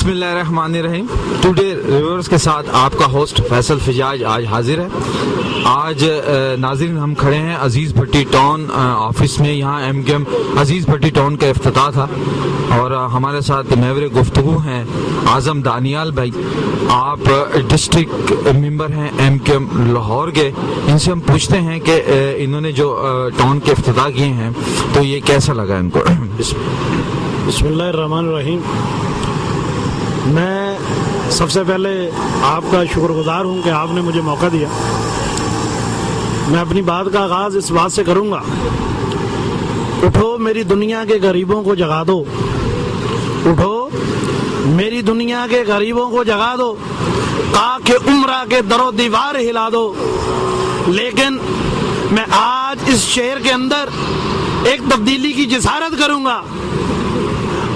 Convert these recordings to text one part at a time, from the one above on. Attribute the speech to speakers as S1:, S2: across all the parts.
S1: بسم اللہ الرحمن الرحیم. ٹوڈے ریورس کے ساتھ آپ کا ہوسٹ فیصل فجاج آج حاضر ہے. آج ناظرین ہم کھڑے ہیں عزیز بھٹی ٹاؤن آفس میں. یہاں ایم کیو ایم عزیز بھٹی ٹاؤن کا افتتاح تھا اور ہمارے ساتھ محور گفتگو ہیں اعظم دانیال بھائی. آپ ڈسٹرکٹ ممبر ہیں ایم کیو ایم لاہور کے. ان سے ہم پوچھتے ہیں کہ انہوں نے جو ٹاؤن کے افتتاح کیے ہیں تو یہ کیسا لگا ان کو.
S2: بسم اللہ الرحمن الرحیم. میں سب سے پہلے آپ کا شکر گزار ہوں کہ آپ نے مجھے موقع دیا. میں اپنی بات کا آغاز اس بات سے کروں گا. اٹھو میری دنیا کے غریبوں کو جگا دو, اٹھو میری دنیا کے غریبوں کو جگا دو, خاک عمرہ کے در و دیوار ہلا دو. لیکن میں آج اس شعر کے اندر ایک تبدیلی کی جسارت کروں گا.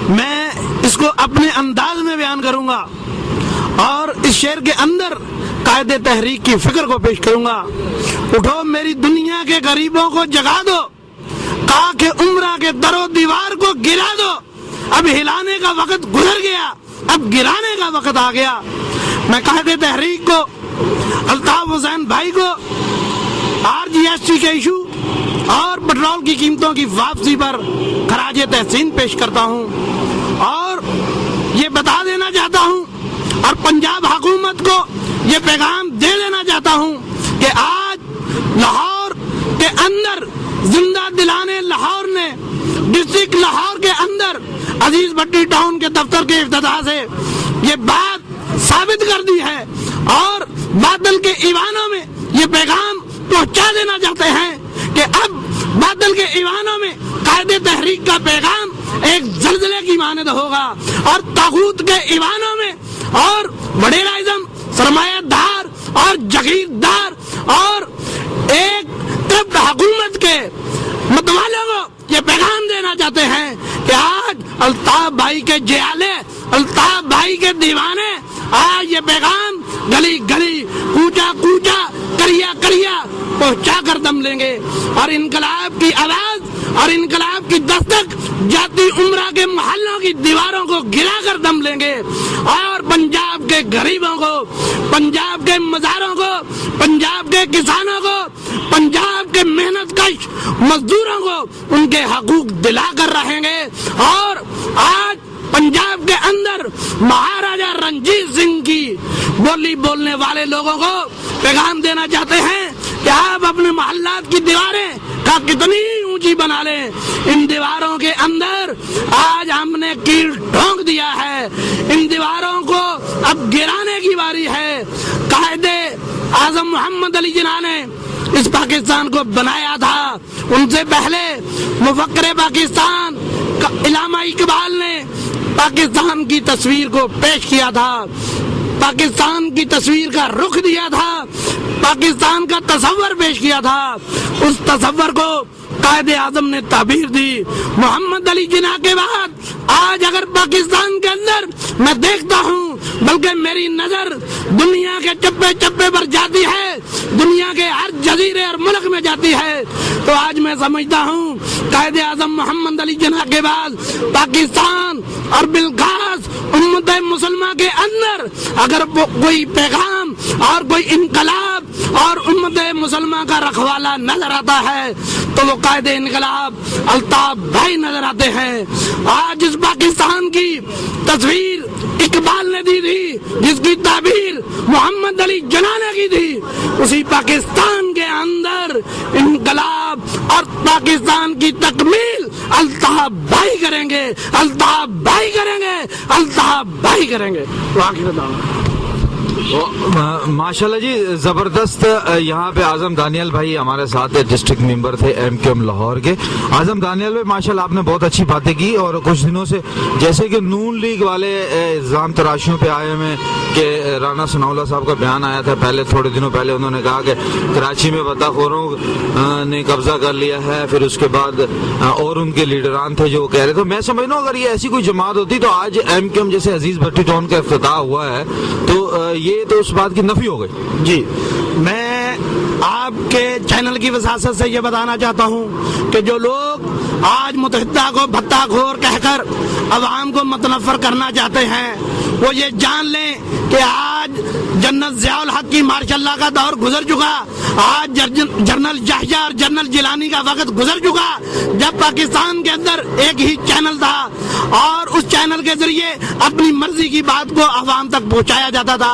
S2: میں اس کو اپنے انداز میں بیان کروں گا اور اس شعر کے اندر قائد تحریک کی فکر کو پیش کروں گا. اٹھو میری دنیا کے غریبوں کو جگا دو, خاک عمرہ کے در و دیوار کو گرا دو. اب ہلانے کا وقت گزر گیا, اب گرانے کا وقت آ گیا. میں قائد تحریک کو, الطاف حسین بھائی کو RGST کے ایشو اور پٹرول کی قیمتوں کی واپسی پر خراج تحسین پیش کرتا ہوں اور یہ بتا دینا چاہتا ہوں اور پنجاب حکومت کو یہ پیغام دے دینا چاہتا ہوں کہ آج لاہور کے اندر زندہ دلانے لاہور نے ڈسٹرکٹ لاہور کے اندر عزیز بھٹی ٹاؤن کے دفتر کے افتتاح سے یہ بات ثابت کر دی ہے اور بادل کے ایوانوں میں یہ پیغام پہنچا دینا چاہتے ہیں کہ اب بادل کے ایوانوں میں قائد تحریک کا پیغام ایک زلزلے کی مانند ہوگا اور طاغوت کے ایوانوں میں اور بڑے اعظم سرمایہ دار اور جگیردار اور ایک طرف حکومت کے متوالوں کو یہ پیغام دینا چاہتے ہیں کہ آج الطاف بھائی کے جیالے, الطاف بھائی کے دیوانے آج یہ پیغام گلی گلی کوچا کوچا کریا کریا پہنچا کر دم لیں گے اور انقلاب کی آواز اور انقلاب کی دستک جاتی عمرہ کے محلوں کی دیواروں کو گرا کر دم لیں گے اور پنجاب کے غریبوں کو, پنجاب کے مزاروں کو, پنجاب کے کسانوں کو, پنجاب کے محنت کش مزدوروں کو ان کے حقوق دلا کر رہیں گے. اور آج پنجاب کے اندر مہاراجہ رنجیت سنگھ کی بولی بولنے والے لوگوں کو پیغام دینا چاہتے ہیں کہ آپ اپنے محلات کی دیواریں کا کتنی اونچی بنا لیں. ان دیواروں کے اندر آج ہم نے کیل ٹھونک دیا ہے, ان دیواروں کو اب گرانے کی باری ہے. قائد اعظم محمد علی جناح نے اس پاکستان کو بنایا تھا, ان سے پہلے مفکر پاکستان علامہ اقبال نے پاکستان کی تصویر کو پیش کیا تھا, پاکستان کی تصویر کا رخ دیا تھا, پاکستان کا تصور پیش کیا تھا. اس تصور کو قائد اعظم نے تعبیر دی. محمد علی جناح کے بعد آج اگر پاکستان کے اندر میں دیکھتا ہوں بلکہ میری نظر دنیا کے چپے چپے پر جاتی ہے, دنیا کے ہر جزیرے اور ملک میں جاتی ہے, تو آج میں سمجھتا ہوں قائد اعظم محمد علی جناح کے بعد پاکستان اور بالخاص امت مسلمہ کے اندر اگر کوئی پیغام اور کوئی انقلاب اور امت مسلمہ کا رکھوالا نظر آتا ہے تو وہ قائد انقلاب الطاف بھائی نظر آتے ہیں. آج اس پاکستان کی تصویر اقبال نے دی تھی, جس کی تعبیر محمد علی جناح نے کی تھی, اسی پاکستان کے اندر انقلاب اور پاکستان کی تکمیل الطاف بھائی کریں گے, الطاف بھائی کریں گے, الطاف بھائی کریں گے.
S1: ماشاءاللہ جی زبردست. یہاں پہ اعظم دانیال بھائی ہمارے ساتھ ڈسٹرکٹ ممبر تھے ایم کیو ایم لاہور کے. اعظم دانیال بھائی ماشاءاللہ آپ نے بہت اچھی باتیں کی اور کچھ دنوں سے جیسے کہ نون لیگ والے الزام تراشیوں پہ آئے ہوئے کہ رانا ثناءاللہ صاحب کا بیان آیا تھا پہلے, تھوڑے دنوں پہلے انہوں نے کہا کہ کراچی میں بداخوروں نے قبضہ کر لیا ہے, پھر اس کے بعد اور ان کے لیڈران تھے جو کہہ رہے تھے. میں سمجھ رہا ہوں اگر یہ ایسی کوئی جماعت ہوتی تو آج ایم کیو ایم جیسے عزیز بھٹی ٹاؤن کا افتتاح ہوا ہے تو یہ تو اس بات کی نفی ہو گئی.
S2: جی میں آپ کے چینل کی وساطت سے یہ بتانا چاہتا ہوں کہ جو لوگ آج متحدہ کو بھتہ خور کہہ کر عوام کو متنفر کرنا چاہتے ہیں، وہ یہ جان لیں کہ آج جنرل ضیاء الحق کی ماشاء اللہ کا دور گزر چکا، آج جنرل یحییٰ اور جنرل جیلانی کا وقت گزر چکا جب پاکستان کے اندر ایک ہی چینل تھا اور اس چینل کے ذریعے اپنی مرضی کی بات کو عوام تک پہنچایا جاتا تھا۔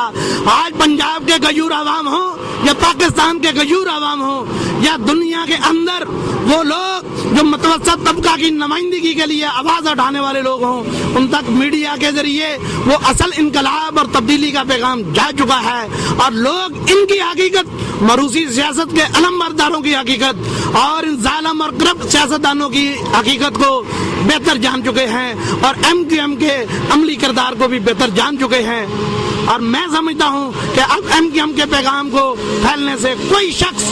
S2: آج پنجاب کے غیور عوام ہوں یا پاکستان کے غیور عوام ہوں یا دنیا کے اندر وہ لوگ جو متوسط طبقہ کی نمائندگی کے لیے آواز اٹھانے والے لوگ ہوں، ان تک میڈیا کے ذریعے وہ اصل انقلاب اور تبدیلی کا پیغام جا چکا ہے، اور لوگ ان کی حقیقت، مروسی سیاست کے علم برداروں کی حقیقت اور ان ظالم اور کرپٹ سیاستدانوں کی حقیقت کو بہتر جان چکے ہیں، اور ایم کیو ایم کے عملی کردار کو بھی بہتر جان چکے ہیں۔ اور میں سمجھتا ہوں کہ اب ایم کیو ایم کے پیغام کو پھیلنے سے کوئی شخص،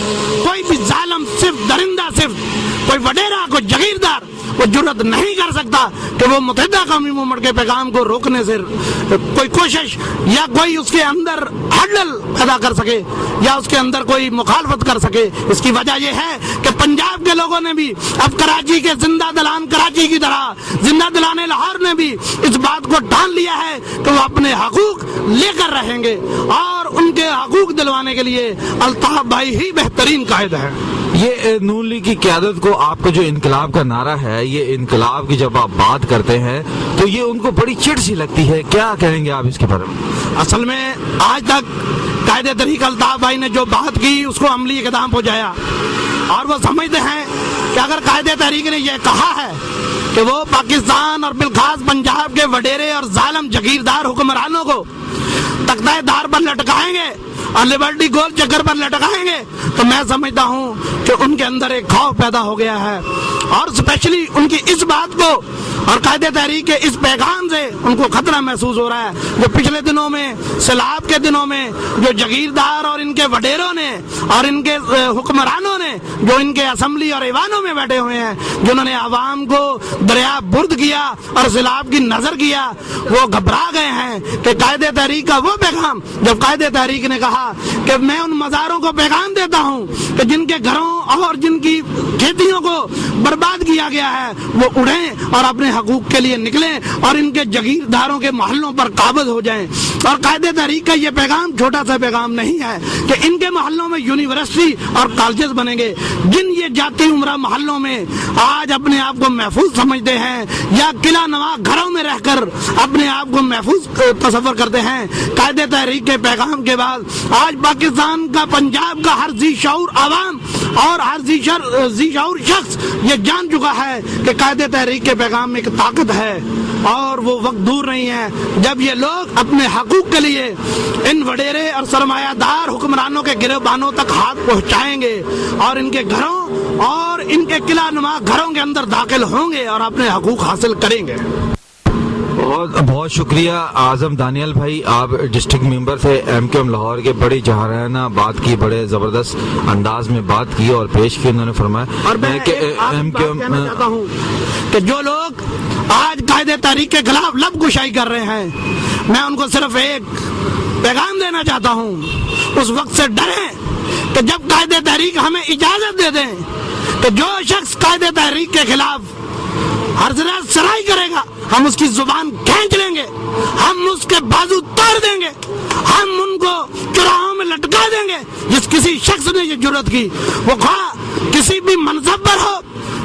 S2: کوئی بھی ظالم، صرف درندہ، صرف کوئی وڈیرا، کوئی جگیردار وہ جرت نہیں کر سکتا کہ وہ متحدہ قومی موومنٹ کے پیغام کو روکنے سے کوئی کوشش یا کوئی اس کے اندر ہڈل پیدا کر سکے یا اس کے اندر کوئی مخالفت کر سکے۔ اس کی وجہ یہ ہے کہ پنجاب کے لوگوں نے بھی اب کراچی کے زندہ دلان کراچی کی طرح، زندہ دلانے لاہور نے بھی اس بات کو ٹھان لیا ہے کہ وہ اپنے حقوق لے کر رہیں گے، اور ان کے حقوق دلوانے کے لیے الطاف بھائی ہی بہترین قائد ہے۔
S1: یہ نون لیگ کی قیادت کو آپ کا جو انقلاب کا نعرہ ہے، یہ انقلاب کی جب آپ بات کرتے ہیں تو یہ ان کو بڑی چڑ سی لگتی ہے، کیا کہیں گے آپ اس کے بارے میں؟
S2: اصل میں آج تک قائد طریق الطاف بھائی نے جو بات کی اس کو عملی اقدام پہنچایا، اور وہ سمجھتے ہیں کہ اگر قائد تحریک نے یہ کہا ہے کہ وہ پاکستان اور بالخاص پنجاب کے وڈیرے اور ظالم جگیردار حکمرانوں کو تختہ دار پر لٹکائیں گے اور لبرٹی گول چکر پر لٹکائیں گے، تو میں سمجھتا ہوں کہ ان کے اندر ایک خوف پیدا ہو گیا ہے، اور اسپیشلی ان کی اس بات کو اور قائد تحریک کے اس پیغام سے ان کو خطرہ محسوس ہو رہا ہے۔ جو پچھلے دنوں میں، سیلاب کے دنوں میں، جو جگیردار اور ان کے وڈیروں نے اور ان کے حکمرانوں نے جو ان کے اسمبلی اور ایوانوں میں بیٹھے ہوئے ہیں، جنہوں نے عوام کو دریا برد کیا اور سیلاب کی نظر کیا، وہ گھبرا گئے ہیں کہ قائد تحریک کا وہ پیغام، جب قائد تحریک نے کہا کہ میں ان مزاروں کو پیغام دیتا ہوں کہ جن کے گھروں اور جن کی کھیتیوں کو برباد کیا گیا ہے، وہ اڑیں اور اپنے حقوق کے لیے نکلیں اور ان کے جگیرداروں کے محلوں پر قابض ہو جائیں۔ اور قائد تحریک کا یہ پیغام چھوٹا سا پیغام نہیں ہے کہ ان کے محلوں میں یونیورسٹی اور کالجز بنیں گے۔ جن یہ جاتی عمرہ محلوں میں آج اپنے آپ کو محفوظ سمجھتے ہیں یا قلعہ نما گھروں میں رہ کر اپنے آپ کو محفوظ تصور کرتے ہیں، قائد تحریک کے پیغام کے بعد آج پاکستان کا، پنجاب کا ہر ذی شعور عوام اور ہر ذی شعور شخص یہ جان چکا ہے کہ قائد تحریک کے پیغام میں ایک طاقت ہے، اور وہ وقت دور نہیں ہے جب یہ لوگ اپنے حقوق کے لیے ان وڈیرے اور سرمایہ دار حکمرانوں کے گریبانوں تک ہاتھ پہنچائیں گے اور ان کے گھروں اور ان کے قلعہ نما گھروں کے اندر داخل ہوں گے اور اپنے حقوق حاصل کریں گے۔
S1: بہت بہت شکریہ اعظم دانیال بھائی، آپ ڈسٹرکٹ ممبر تھے ایم کیو ایم لاہور کے، بڑی جہارانہ بات کی، بڑے زبردست انداز میں بات کی اور پیش کی، انہوں نے فرمایا۔
S2: اور میں ایم کیو ایم کہنا چاہتا ہوں کہ جو لوگ آج قائد تحریک کے خلاف لب کشائی کر رہے ہیں، میں ان کو صرف ایک پیغام دینا چاہتا ہوں، اس وقت سے ڈریں کہ جب قائد تحریک ہمیں اجازت دے دیں کہ جو شخص قائد تحریک کے خلاف حضرت سرائی کرے گا، ہم اس کی زبان کھینچ لیں گے، ہم اس کے بازو توڑ دیں گے، ہم ان کو چوراہوں میں لٹکا دیں گے۔ جس کسی شخص نے یہ جرت کی، وہ خواہ کسی بھی منصب پر ہو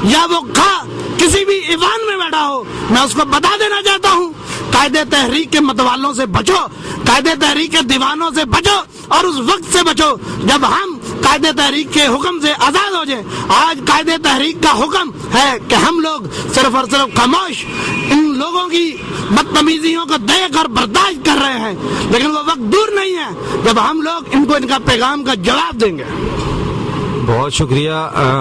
S2: یا وہ خواہ کسی بھی ایوان میں بیٹھا ہو، میں اس کو بتا دینا چاہتا ہوں، قائد تحریک کے متوالوں سے بچو، قائد تحریک کے دیوانوں سے بچو، اور اس وقت سے بچو جب ہم قائد تحریک کے حکم سے آزاد ہو جائیں۔ آج قائد تحریک کا حکم ہے کہ ہم لوگ صرف اور صرف خاموش ان لوگوں کی بدتمیزیوں کو دیکھ اور برداشت کر رہے ہیں، لیکن وہ وقت دور نہیں ہے جب ہم لوگ ان کو ان کا پیغام کا جواب دیں گے۔
S1: بہت شکریہ،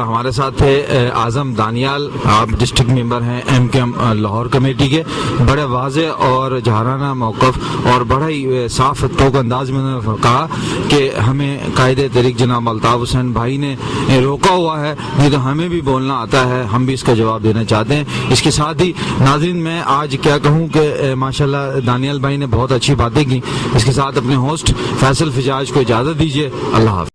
S1: ہمارے ساتھ تھے اعظم دانیال، آپ ڈسٹرکٹ ممبر ہیں M Q M Lahore committee کے، بڑے واضح اور جہارانہ موقف اور بڑا ہی صاف ٹوک انداز میں انہوں نے کہا کہ ہمیں قائد تحریک جناب الطاف حسین بھائی نے روکا ہوا ہے، یہ تو ہمیں بھی بولنا آتا ہے، ہم بھی اس کا جواب دینا چاہتے ہیں۔ اس کے ساتھ ہی ناظرین میں آج کیا کہوں کہ ماشاءاللہ دانیال بھائی نے بہت اچھی باتیں کی۔ اس کے ساتھ اپنے ہوسٹ فیصل فجاج کو اجازت دیجیے، اللہ حافظ۔